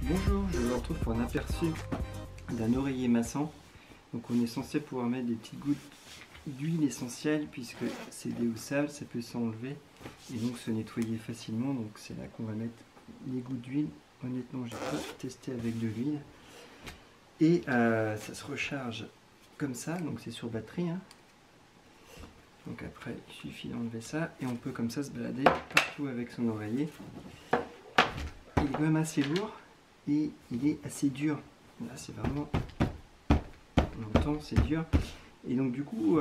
Bonjour, je vous retrouve pour un aperçu d'un oreiller maçon. Donc on est censé pouvoir mettre des petites gouttes d'huile essentielle puisque c'est déhaussable, ça peut s'enlever et donc se nettoyer facilement. Donc c'est là qu'on va mettre les gouttes d'huile. Honnêtement, j'ai pas testé avec de l'huile. Et ça se recharge comme ça, donc c'est sur batterie. Donc après, il suffit d'enlever ça et on peut comme ça se balader partout avec son oreiller. Il est quand même assez lourd et il est assez dur. Là, c'est vraiment, on entend, c'est dur. Et donc du coup,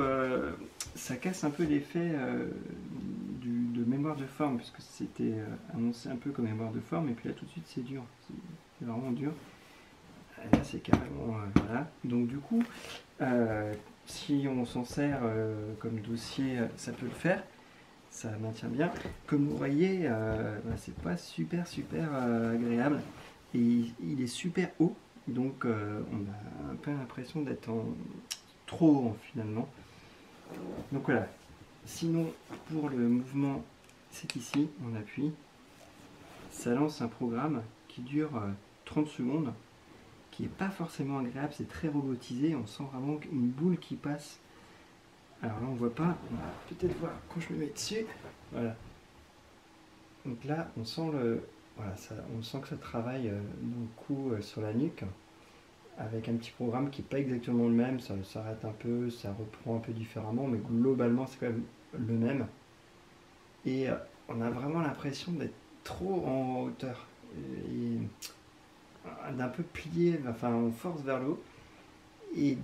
ça casse un peu l'effet de mémoire de forme, puisque c'était annoncé un peu comme mémoire de forme, et puis là tout de suite c'est dur, c'est vraiment dur. Là c'est carrément, voilà. Donc du coup, si on s'en sert comme dossier, ça peut le faire, ça maintient bien. Comme oreiller, c'est pas super agréable, et il est super haut, donc on a un peu l'impression d'être trop haut finalement. Donc voilà. Sinon, pour le mouvement, c'est ici, on appuie, ça lance un programme qui dure 30 secondes, qui n'est pas forcément agréable, c'est très robotisé, on sent vraiment une boule qui passe. Alors là on voit pas, on va peut-être voir quand je me mets dessus. Voilà. Donc là on sent on sent que ça travaille dans le coup sur la nuque, avec un petit programme qui n'est pas exactement le même, ça s'arrête un peu, ça reprend un peu différemment, mais globalement c'est quand même le même. Et on a vraiment l'impression d'être trop en hauteur, et d'un peu plié, enfin on force vers le haut, et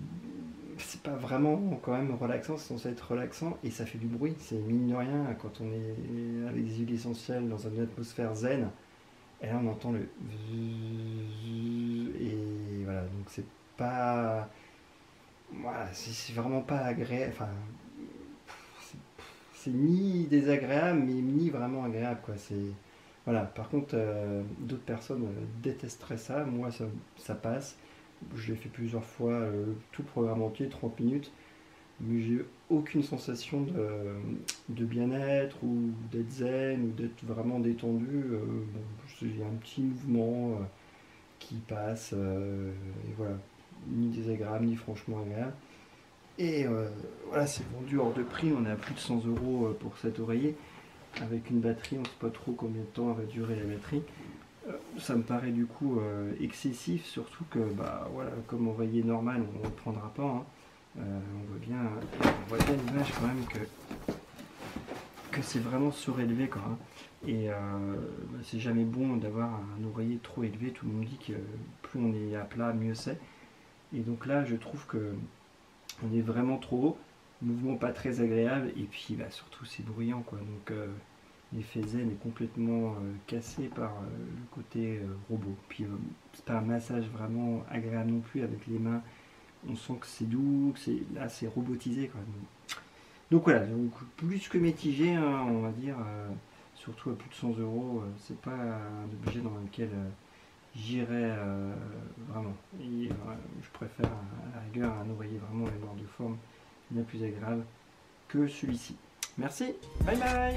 c'est pas vraiment quand même relaxant, c'est censé être relaxant, et ça fait du bruit, c'est mine de rien, quand on est avec des huiles essentielles dans une atmosphère zen, et là on entend le et voilà, donc c'est pas, voilà, c'est vraiment pas agréable, enfin c'est ni désagréable mais ni vraiment agréable quoi. C'est voilà. Par contre, d'autres personnes détesteraient ça. Moi, ça passe. Je l'ai fait plusieurs fois, tout le programme entier, 30 minutes, mais j'ai aucune sensation de bien-être ou d'être zen ou d'être vraiment détendu. Bon, il y a un petit mouvement qui passe, et voilà, ni désagréable ni franchement agréable. Et voilà, c'est vendu hors de prix, on est à plus de 100 € pour cet oreiller. Avec une batterie, on ne sait pas trop combien de temps va durer la batterie. Ça me paraît du coup excessif, surtout que bah, voilà, comme oreiller normal, on ne le prendra pas. On voit bien l'image quand même que c'est vraiment surélevé quoi. Et c'est jamais bon d'avoir un oreiller trop élevé, tout le monde dit que plus on est à plat, mieux c'est. Et donc là, je trouve que on est vraiment trop haut, mouvement pas très agréable, et puis bah, surtout c'est bruyant quoi. Donc l'effet zen est complètement cassé par le côté robot. Puis c'est pas un massage vraiment agréable non plus avec les mains, on sent que c'est doux, que là c'est robotisé quoi. Donc voilà, donc plus que mitigé on va dire, surtout à plus de 100 €, c'est pas un objet dans lequel j'irais vraiment. Et je préfère à la rigueur un oreiller vraiment mémoire de forme, bien plus agréable que celui-ci. Merci, bye bye.